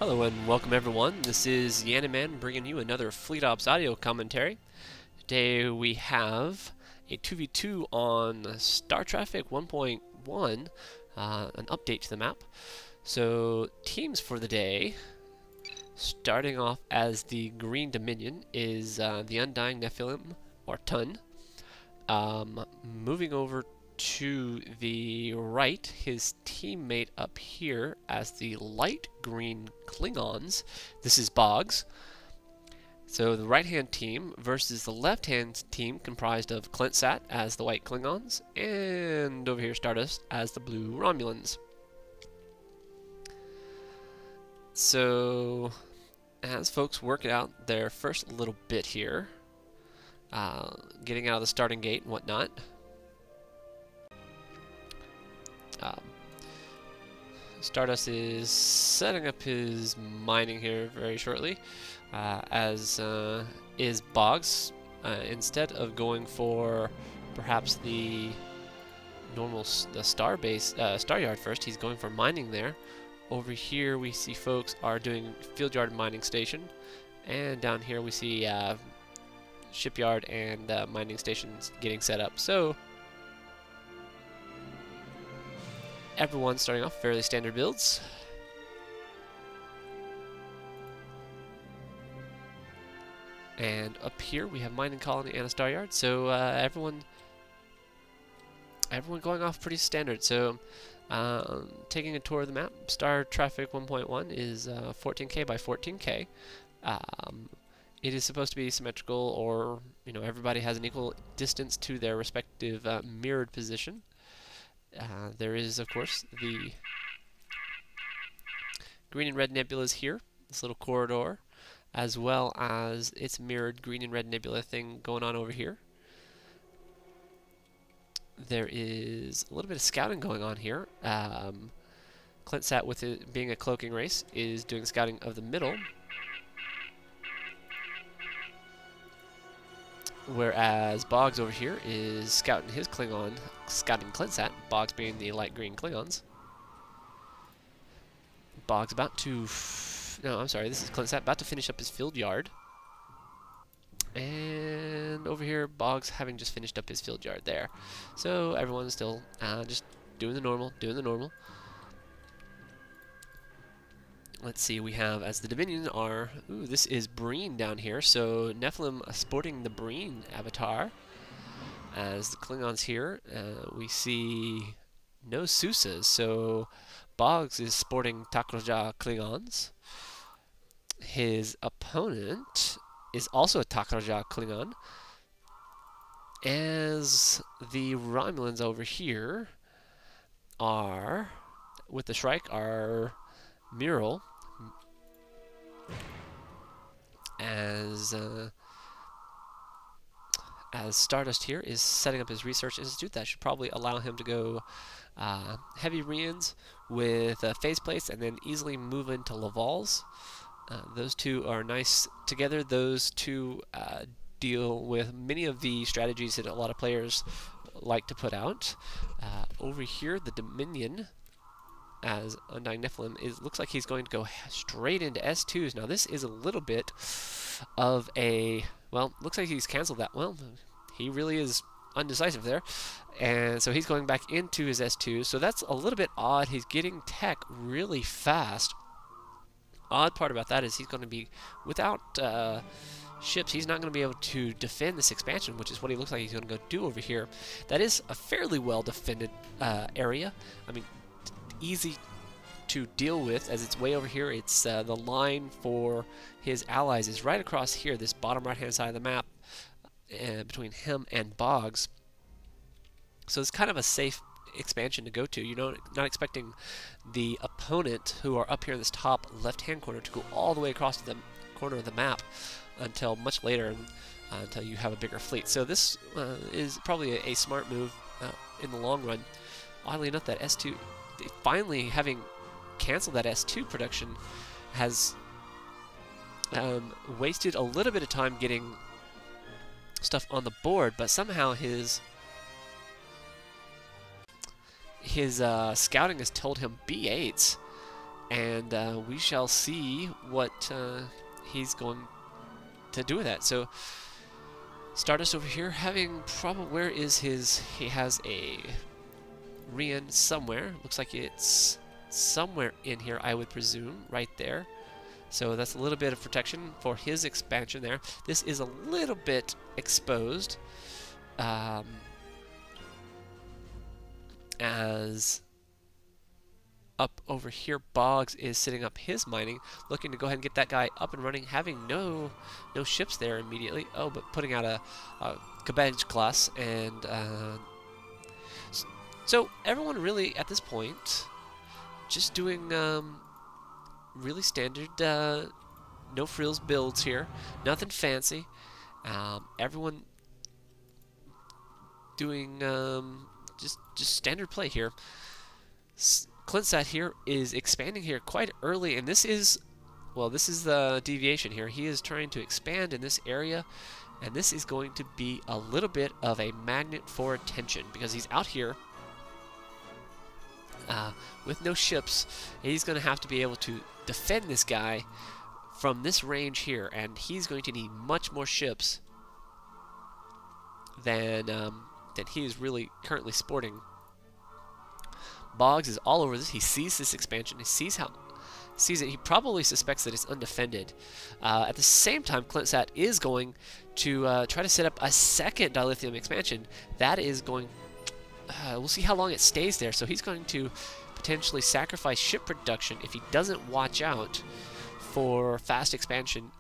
Hello and welcome everyone. This is Yanaman bringing you another Fleet Ops audio commentary. Today we have a 2v2 on Star Traffic 1.1, an update to the map. So teams for the day, starting off as the Green Dominion, is the Undying Nephalim, or TUN. Moving over to the right, his teammate up here as the light green Klingons. This is Boggz. So the right-hand team versus the left-hand team comprised of Clintsat as the white Klingons, and over here Stardust as the blue Romulans. So as folks work out their first little bit here, getting out of the starting gate and whatnot, Stardust is setting up his mining here very shortly, as is Boggz. Instead of going for perhaps the normal star yard first, he's going for mining there. Over here we see folks are doing field yard mining station, and down here we see shipyard and mining stations getting set up. So everyone's starting off fairly standard builds. And up here we have mining colony and a star yard. So everyone going off pretty standard. So taking a tour of the map, Star Traffic 1.1 is 14K by 14K. It is supposed to be symmetrical, or everybody has an equal distance to their respective mirrored position. There is, of course, the green and red nebulas here, this little corridor, as well as its mirrored green and red nebula thing going on over here. There is a little bit of scouting going on here. Clintsat, with it being a cloaking race, is doing scouting of the middle, whereas Boggz over here is scouting his Klingon, scouting Clintsat, Boggz being the light green Klingons. Boggz about to... no, I'm sorry, this is Clintsat about to finish up his field yard. And over here, Boggz having just finished up his field yard there. So everyone's still just doing the normal, Let's see, we have, as the Dominion are... ooh, this is Breen down here, so Nephilim sporting the Breen avatar. As the Klingons here, we see no Susas, so Boggz is sporting Takroja Klingons. His opponent is also a Takroja Klingon, as the Romulans over here are, with the Shrike, are Mural, as Stardust here is setting up his research institute. That should probably allow him to go heavy reins with phase plates and then easily move into Laval's. Those two are nice together. Those two deal with many of the strategies that a lot of players like to put out. Over here, the Dominion, as Undying Nephilim, looks like he's going to go straight into S2s. Now this is a little bit of a... well, looks like he's canceled that. Well, he really is undecisive there. And so he's going back into his S2s. So that's a little bit odd. He's getting tech really fast. Odd part about that is he's going to be without ships. He's not going to be able to defend this expansion, which is what he looks like he's going to go do over here. That is a fairly well defended area. I mean, easy to deal with, as it's way over here. It's the line for his allies is right across here, this bottom right hand side of the map, between him and Boggz. So it's kind of a safe expansion to go to. You're not expecting the opponent, who are up here in this top left hand corner, to go all the way across to the corner of the map until much later, until you have a bigger fleet. So this is probably a smart move in the long run. Oddly enough, that S2, finally having canceled that S2 production, has wasted a little bit of time getting stuff on the board, but somehow his scouting has told him B8s, and we shall see what he's going to do with that. So Stardust over here having probably, where is his, he has a Rian somewhere. Looks like it's somewhere in here, I would presume, right there. So that's a little bit of protection for his expansion there. This is a little bit exposed, as up over here Boggz is setting up his mining, looking to go ahead and get that guy up and running, having no ships there immediately. Oh, but putting out a Boggz class, and so everyone really at this point just doing really standard no frills builds here, nothing fancy. Everyone doing just standard play here. Clintsat here is expanding here quite early, and this is, well, this is the deviation here. He is trying to expand in this area, and this is going to be a little bit of a magnet for attention because he's out here with no ships. He's going to have to be able to defend this guy from this range here, and he's going to need much more ships than he is really currently sporting. Boggz is all over this. He sees this expansion. He sees it. He probably suspects that it's undefended. At the same time, Clintsat is going to try to set up a second dilithium expansion. That is going. We'll see how long it stays there. So he's going to potentially sacrifice ship production if he doesn't watch out for fast expansion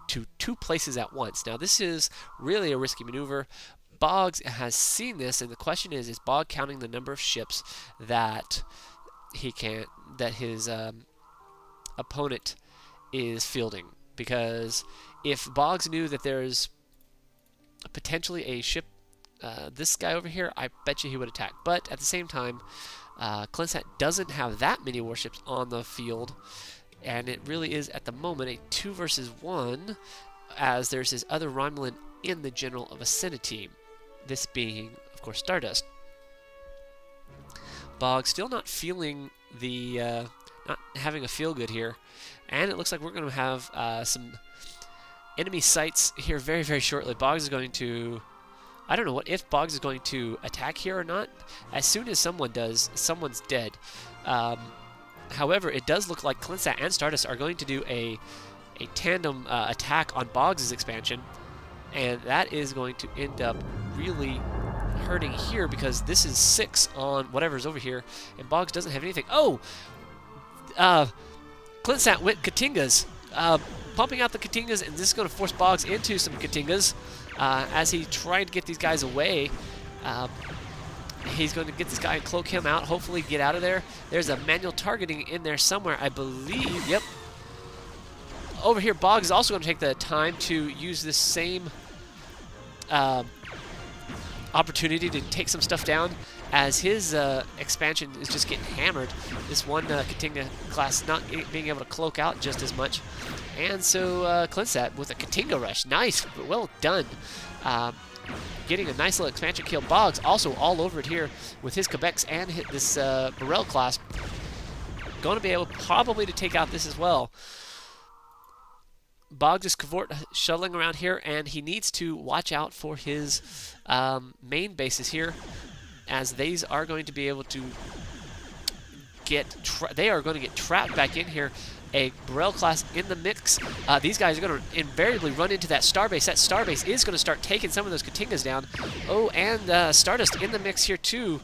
to 2 places at once. Now this is really a risky maneuver. Boggz has seen this, and the question is Boggz counting the number of ships that his opponent is fielding? Because if Boggz knew that there's potentially a ship, this guy over here, I bet you he would attack. But at the same time, Clintsat doesn't have that many warships on the field, and it really is at the moment a 2 versus 1, as there's his other Romulan in the general vicinity. This being, of course, Stardust. Boggz still not feeling the, not having a feel good here, and it looks like we're going to have some enemy sights here very, very shortly. Boggz is going to, I don't know if Boggz is going to attack here or not. As soon as someone does, someone's dead. However, it does look like Clintsat and Stardust are going to do a tandem attack on Boggz' expansion. And that is going to end up really hurting here because this is 6 on whatever's over here, and Boggz doesn't have anything. Oh! Clintsat went Katingas, pumping out the Katingas, and this is going to force Boggz into some Katingas as he tried to get these guys away. He's going to get this guy and cloak him out, hopefully get out of there. There's a manual targeting in there somewhere, I believe. Yep. Over here, Boggz is also going to take the time to use this same opportunity to take some stuff down as his expansion is just getting hammered. This one Katinga class not being able to cloak out just as much. And so Clintsat with a Katinga rush. Nice, well done. Getting a nice little expansion kill. Boggz also all over it here with his Quebecs and hit this Burrell class. Going to be able probably to take out this as well. Boggz is cavort shuttling around here, and he needs to watch out for his main bases here, as these are going to be able to get trapped back in here. A Burrell class in the mix. These guys are going to invariably run into that starbase. That starbase is going to start taking some of those Katingas down. Oh, and Stardust in the mix here too.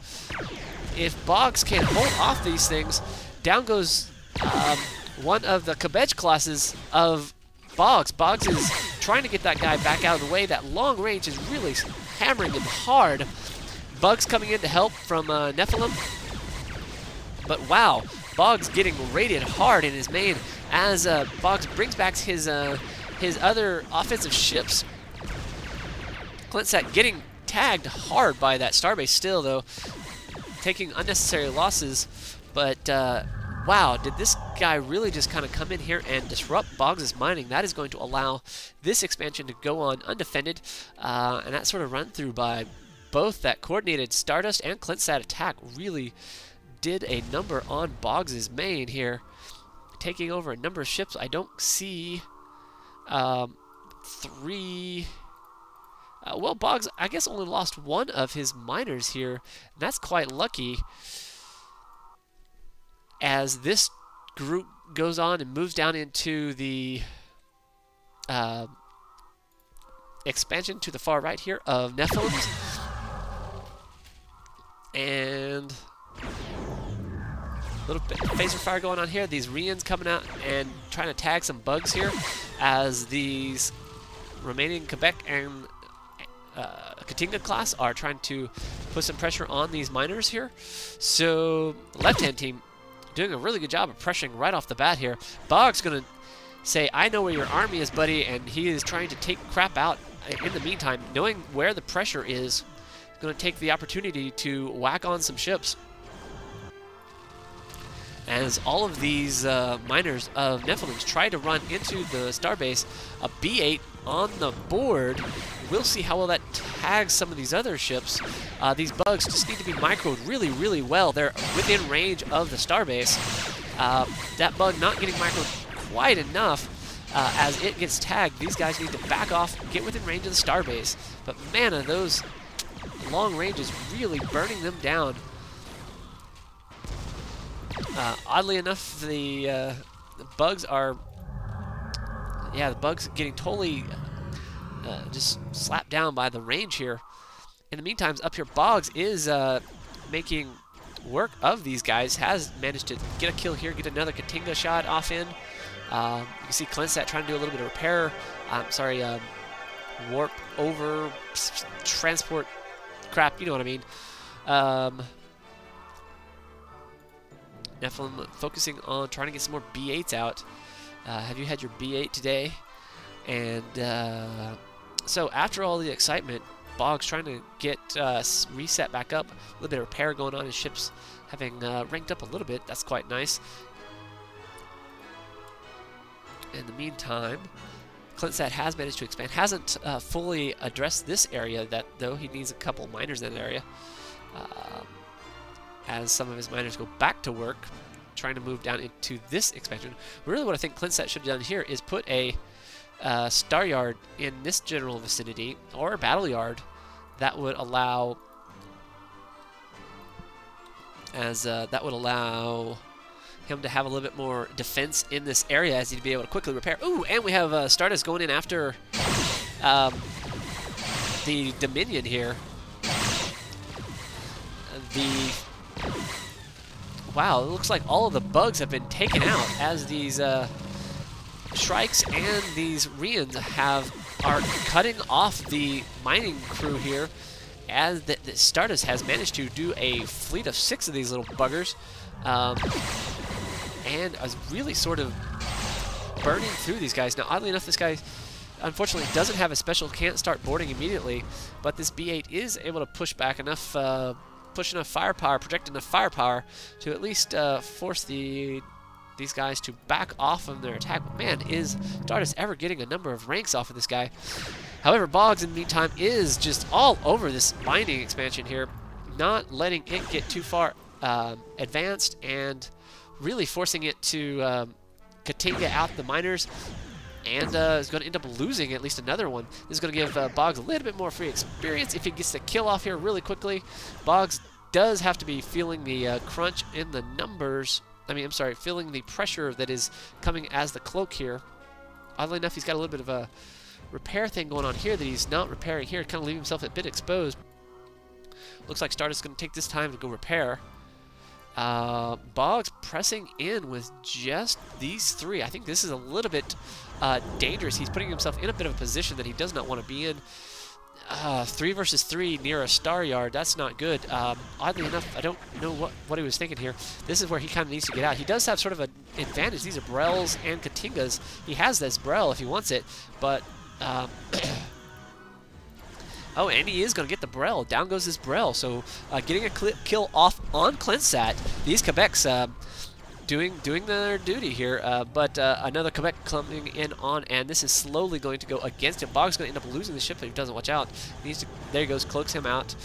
If Boggz can hold off these things, down goes one of the Quebec classes of Boggz. Boggz is trying to get that guy back out of the way. That long range is really hammering him hard. Boggz coming in to help from Nephalim. But wow, Boggz getting raided hard in his main as Boggz brings back his other offensive ships. Clintsat getting tagged hard by that starbase still, though, taking unnecessary losses. But wow, did this guy really just kind of come in here and disrupt Boggz' mining? That is going to allow this expansion to go on undefended, and that sort of run through by both that coordinated Stardust and Clintsat attack really did a number on Boggz' main here. taking over a number of ships. I don't see 3... well, Boggz, I guess, only lost one of his miners here. And that's quite lucky, as this group goes on and moves down into the expansion to the far right here of nephilims. And a little bit of phaser fire going on here. These Rians coming out and trying to tag some Boggz here, as these remaining Quebec and Katinga class are trying to put some pressure on these miners here. So left-hand team doing a really good job of pressuring right off the bat here. Boggz going to say, I know where your army is, buddy, and he is trying to take crap out. In the meantime, knowing where the pressure is, going to take the opportunity to whack on some ships. As all of these miners of Nephilims try to run into the starbase, a B8 on the board. We'll see how well that tags some of these other ships. These Boggz just need to be microed really, really well. They're within range of the starbase. That bug not getting microed quite enough. As it gets tagged, these guys need to back off, get within range of the starbase. But man, are those long ranges really burning them down. Oddly enough, the Boggz are, yeah, the Boggz getting totally just slapped down by the range here. In the meantime, up here, Boggz is making work of these guys, has managed to get a kill here, get another Katinga shot off in. You can see Clintsat trying to do a little bit of repair. Warp over, transport crap, you know what I mean. Nephilim focusing on trying to get some more B8s out. Have you had your B8 today? And so after all the excitement, Boggz trying to get reset back up. A little bit of repair going on. His ships having ranked up a little bit. That's quite nice. In the meantime, Clintsat has managed to expand. Hasn't fully addressed this area, that though he needs a couple miners in that area. As some of his miners go back to work, trying to move down into this expansion. Really what I think Clintsat should have done here is put a star yard in this general vicinity, or a battle yard, that would allow, him to have a little bit more defense in this area, as he'd be able to quickly repair. Ooh, and we have Stardust going in after the Dominion here. Wow, it looks like all of the Boggz have been taken out, as these Shrikes and these Rians are cutting off the mining crew here, as the Stardust has managed to do a fleet of 6 of these little buggers, and is really sort of burning through these guys. Now, oddly enough, this guy unfortunately doesn't have a special, can't start boarding immediately, but this B8 is able to push back enough, push enough firepower, project enough firepower to at least force these guys to back off of their attack. But man, is Stardust ever getting a number of ranks off of this guy. However, Boggz, in the meantime, is just all over this mining expansion here, not letting it get too far advanced, and really forcing it to Katinga out the miners, and is going to end up losing at least another one. This is going to give Boggz a little bit more free experience if he gets the kill off here really quickly. Boggz does have to be feeling the crunch in the numbers. I'm sorry, feeling the pressure that is coming as the cloak here. Oddly enough, he's got a little bit of a repair thing going on here that he's not repairing here, kind of leaving himself a bit exposed. Looks like Stardust is going to take this time to go repair. Boggz pressing in with just these 3. I think this is a little bit dangerous. He's putting himself in a bit of a position that he does not want to be in. 3 versus 3 near a star yard, that's not good. Oddly enough, I don't know what he was thinking here. This is where he kind of needs to get out. He does have sort of an advantage. These are Brels and Katingas. He has this Brel if he wants it, but oh, and he is going to get the Brel. Down goes his Brel. So getting a kill off on Clintsat. These Quebecs doing their duty here, but another Quebec coming in on, and this is slowly going to go against him. Boggz is going to end up losing the ship if he doesn't watch out. There he goes, cloaks him out.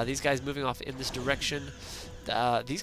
These guys moving off in this direction. These guys